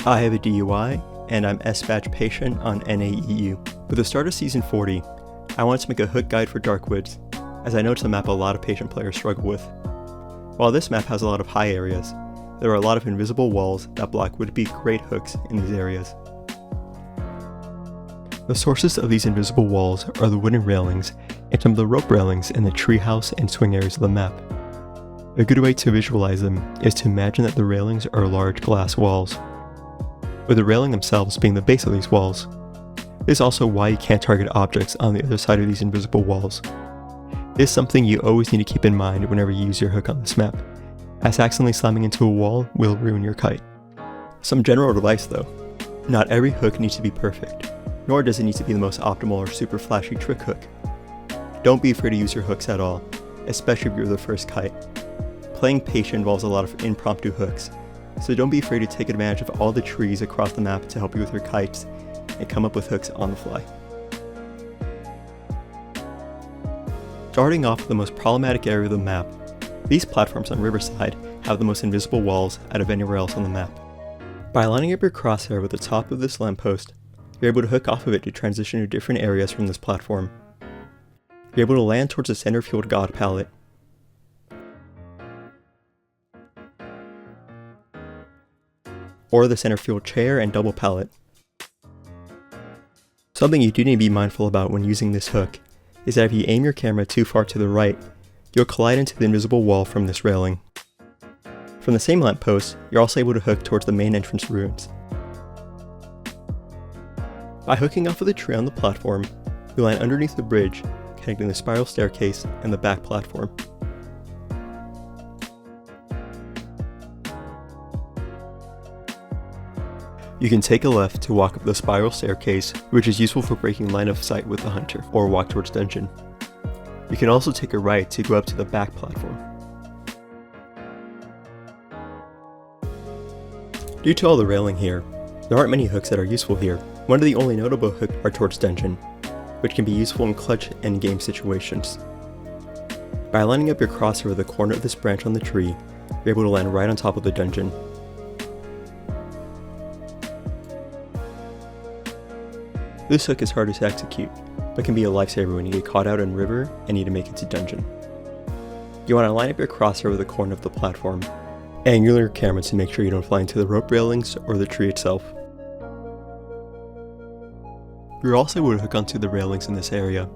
I have a DUI, and I'm S-Batch patient on NAEU. With the start of Season 40, I wanted to make a hook guide for Darkwoods, as I know it's a map a lot of patient players struggle with. While this map has a lot of high areas, there are a lot of invisible walls that block would-be great hooks in these areas. The sources of these invisible walls are the wooden railings and some of the rope railings in the treehouse and swing areas of the map. A good way to visualize them is to imagine that the railings are large glass walls, with the railing themselves being the base of these walls. This is also why you can't target objects on the other side of these invisible walls. This is something you always need to keep in mind whenever you use your hook on this map, as accidentally slamming into a wall will ruin your kite. Some general advice though, not every hook needs to be perfect, nor does it need to be the most optimal or super flashy trick hook. Don't be afraid to use your hooks at all, especially if you're the first kite. Playing patient involves a lot of impromptu hooks, so don't be afraid to take advantage of all the trees across the map to help you with your kites and come up with hooks on the fly. Starting off with the most problematic area of the map, these platforms on Riverside have the most invisible walls out of anywhere else on the map. By lining up your crosshair with the top of this lamppost, you're able to hook off of it to transition to different areas from this platform. You're able to land towards the center field god palette, or the center field chair and double pallet. Something you do need to be mindful about when using this hook is that if you aim your camera too far to the right, you'll collide into the invisible wall from this railing. From the same lamppost, you're also able to hook towards the main entrance ruins. By hooking off of the tree on the platform, you land underneath the bridge, connecting the spiral staircase and the back platform. You can take a left to walk up the spiral staircase, which is useful for breaking line of sight with the hunter, or walk towards dungeon. You can also take a right to go up to the back platform. Due to all the railing here, there aren't many hooks that are useful here. One of the only notable hooks are towards dungeon, which can be useful in clutch endgame situations. By lining up your crosshair with the corner of this branch on the tree, you're able to land right on top of the dungeon. This hook is harder to execute, but can be a lifesaver when you get caught out in river and need to make it to dungeon. You want to line up your crosshair with the corner of the platform, and angle your camera to make sure you don't fly into the rope railings or the tree itself. You're also able to hook onto the railings in this area.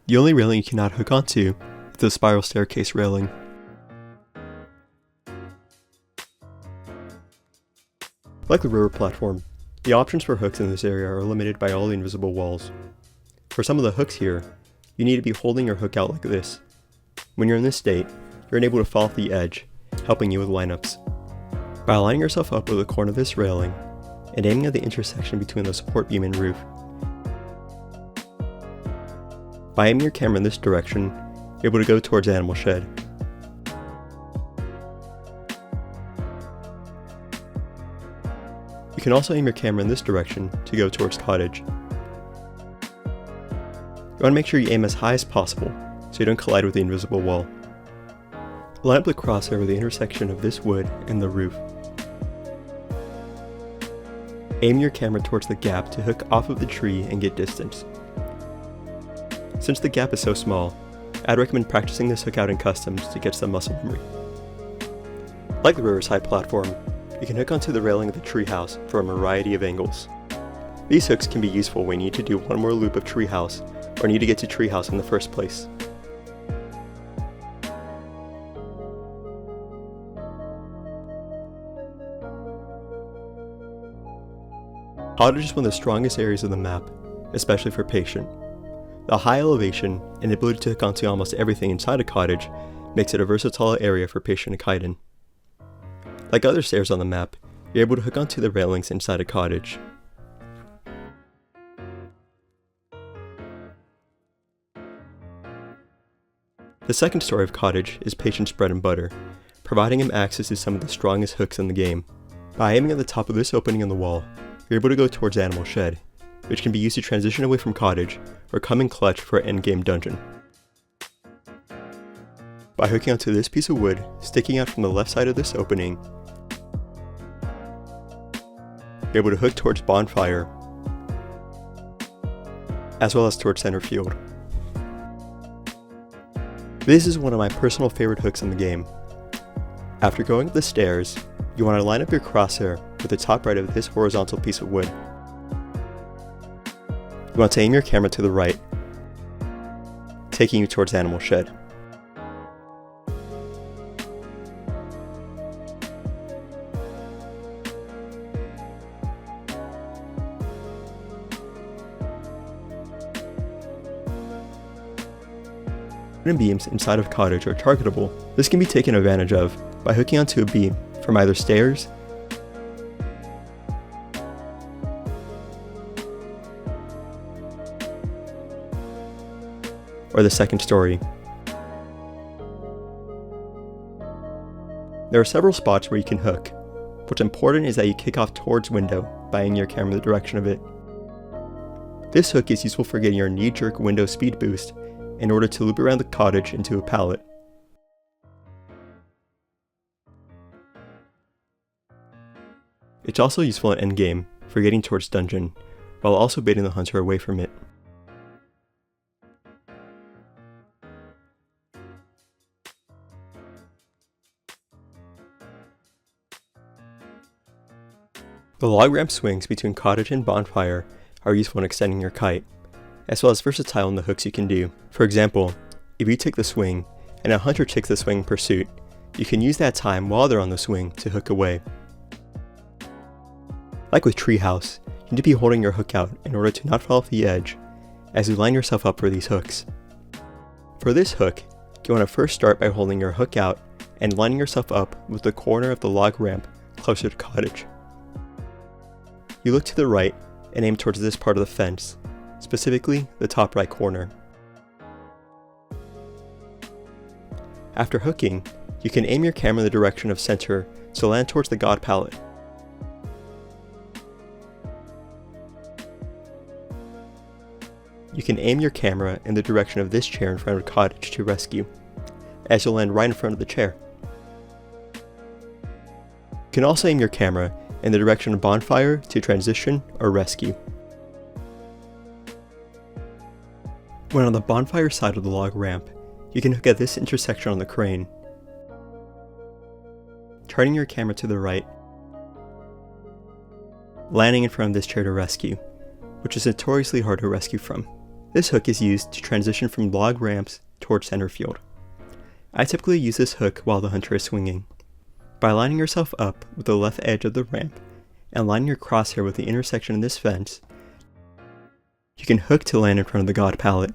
The only railing you cannot hook onto is the spiral staircase railing. Like the river platform, the options for hooks in this area are limited by all the invisible walls. For some of the hooks here, you need to be holding your hook out like this. When you're in this state, you're unable to fall off the edge, helping you with lineups. By lining yourself up with the corner of this railing, and aiming at the intersection between the support beam and roof, by aiming your camera in this direction, you're able to go towards Animal Shed. You can also aim your camera in this direction to go towards Cottage. You want to make sure you aim as high as possible so you don't collide with the invisible wall. Line up the crosshair with the intersection of this wood and the roof. Aim your camera towards the gap to hook off of the tree and get distance. Since the gap is so small, I'd recommend practicing this hook out in customs to get some muscle memory. Like the Riverside platform, you can hook onto the railing of the treehouse from a variety of angles. These hooks can be useful when you need to do one more loop of treehouse or need to get to treehouse in the first place. Cottage is one of the strongest areas of the map, especially for patient. The high elevation and ability to hook onto almost everything inside a cottage makes it a versatile area for patient to kite in. Like other stairs on the map, you're able to hook onto the railings inside a cottage. The second story of Cottage is Patient's bread and butter, providing him access to some of the strongest hooks in the game. By aiming at the top of this opening in the wall, you're able to go towards Animal Shed, which can be used to transition away from Cottage or come in clutch for an endgame dungeon. By hooking onto this piece of wood sticking out from the left side of this opening, you're able to hook towards Bonfire, as well as towards Center Field. This is one of my personal favorite hooks in the game. After going up the stairs, you want to line up your crosshair with the top right of this horizontal piece of wood. You want to aim your camera to the right, taking you towards Animal Shed. Wooden beams inside of Cottage are targetable. This can be taken advantage of by hooking onto a beam from either stairs or the second story. There are several spots where you can hook. What's important is that you kick off towards window by aiming your camera the direction of it. This hook is useful for getting your knee-jerk window speed boost in order to loop around the cottage into a pallet. It's also useful in endgame for getting towards dungeon, while also baiting the hunter away from it. The log ramp swings between Cottage and Bonfire are useful in extending your kite, as well as versatile in the hooks you can do. For example, if you take the swing, and a hunter takes the swing in pursuit, you can use that time while they're on the swing to hook away. Like with Treehouse, you need to be holding your hook out in order to not fall off the edge, as you line yourself up for these hooks. For this hook, you want to first start by holding your hook out and lining yourself up with the corner of the log ramp closer to Cottage. You look to the right and aim towards this part of the fence, specifically the top right corner. After hooking, you can aim your camera in the direction of center to land towards the god pallet. You can aim your camera in the direction of this chair in front of Cottage to rescue, as you'll land right in front of the chair. You can also aim your camera in the direction of Bonfire to transition or rescue. When on the Bonfire side of the log ramp, you can hook at this intersection on the crane, turning your camera to the right, landing in front of this chair to rescue, which is notoriously hard to rescue from. This hook is used to transition from log ramps towards center field. I typically use this hook while the hunter is swinging. By lining yourself up with the left edge of the ramp and lining your crosshair with the intersection of this fence, you can hook to land in front of the god pallet.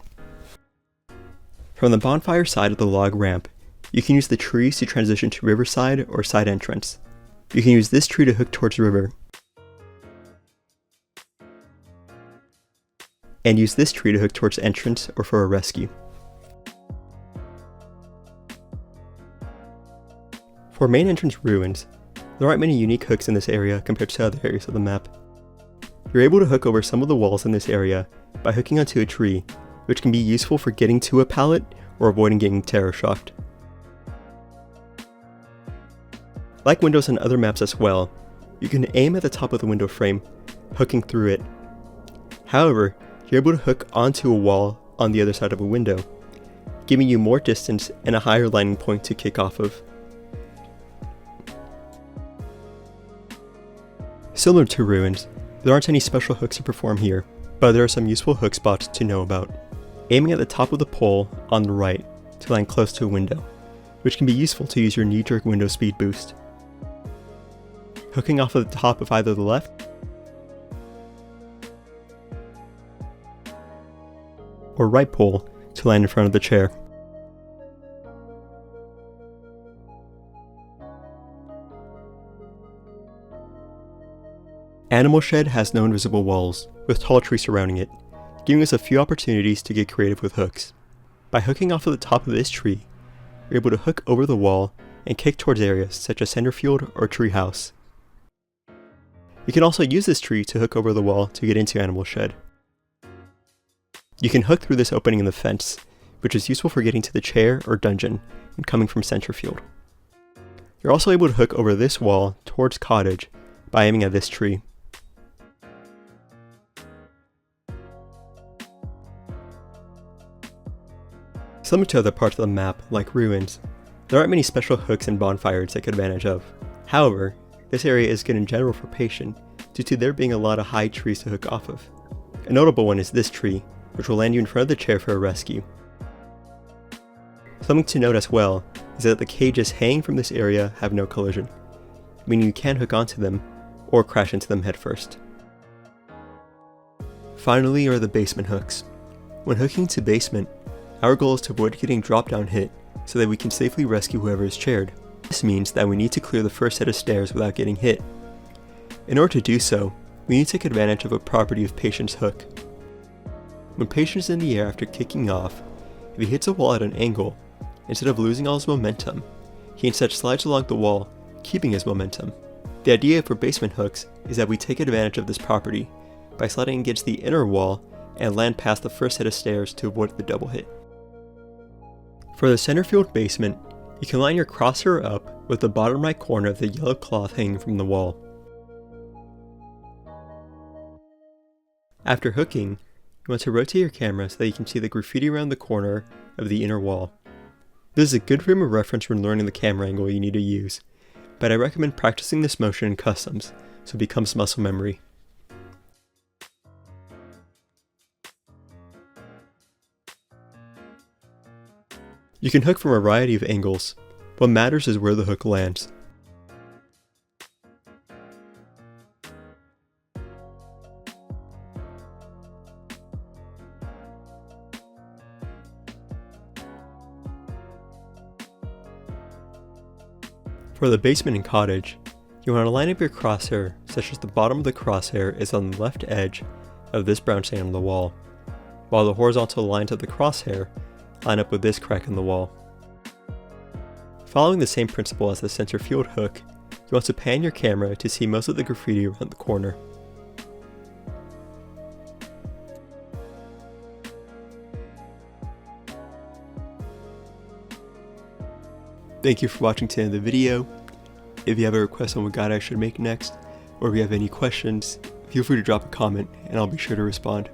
From the Bonfire side of the log ramp, you can use the trees to transition to Riverside or side entrance. You can use this tree to hook towards river, and use this tree to hook towards entrance or for a rescue. For main entrance ruins, there aren't many unique hooks in this area compared to other areas of the map. You're able to hook over some of the walls in this area by hooking onto a tree, which can be useful for getting to a pallet or avoiding getting terror shocked. Like windows on other maps as well, you can aim at the top of the window frame, hooking through it. However, you're able to hook onto a wall on the other side of a window, giving you more distance and a higher landing point to kick off of. Similar to ruins, there aren't any special hooks to perform here, but there are some useful hook spots to know about. Aiming at the top of the pole on the right to land close to a window, which can be useful to use your knee-jerk window speed boost. Hooking off of the top of either the left or right pole to land in front of the chair. Animal Shed has no invisible walls, with tall trees surrounding it, giving us a few opportunities to get creative with hooks. By hooking off of the top of this tree, you're able to hook over the wall and kick towards areas such as Centerfield or Treehouse. You can also use this tree to hook over the wall to get into Animal Shed. You can hook through this opening in the fence, which is useful for getting to the chair or dungeon when coming from Centerfield. You're also able to hook over this wall towards Cottage by aiming at this tree. Similar to other parts of the map, like ruins, there aren't many special hooks and bonfires to take advantage of. However, this area is good in general for patient, due to there being a lot of high trees to hook off of. A notable one is this tree, which will land you in front of the chair for a rescue. Something to note as well is that the cages hanging from this area have no collision, meaning you can hook onto them or crash into them headfirst. Finally are the basement hooks. When hooking to basement, our goal is to avoid getting drop down hit so that we can safely rescue whoever is chaired. This means that we need to clear the first set of stairs without getting hit. In order to do so, we need to take advantage of a property of Patient's hook. When Patient is in the air after kicking off, if he hits a wall at an angle, instead of losing all his momentum, he instead slides along the wall, keeping his momentum. The idea for basement hooks is that we take advantage of this property by sliding against the inner wall and land past the first set of stairs to avoid the double hit. For the Centerfield basement, you can line your crosshair up with the bottom right corner of the yellow cloth hanging from the wall. After hooking, you want to rotate your camera so that you can see the graffiti around the corner of the inner wall. This is a good frame of reference when learning the camera angle you need to use, but I recommend practicing this motion in customs so it becomes muscle memory. You can hook from a variety of angles. What matters is where the hook lands. For the basement and cottage, you want to line up your crosshair such as the bottom of the crosshair is on the left edge of this brown stain on the wall, while the horizontal lines of the crosshair line up with this crack in the wall. Following the same principle as the Centerfield hook, you want to pan your camera to see most of the graffiti around the corner. Thank you for watching to the end of the video. If you have a request on what guide I should make next, or if you have any questions, feel free to drop a comment and I'll be sure to respond.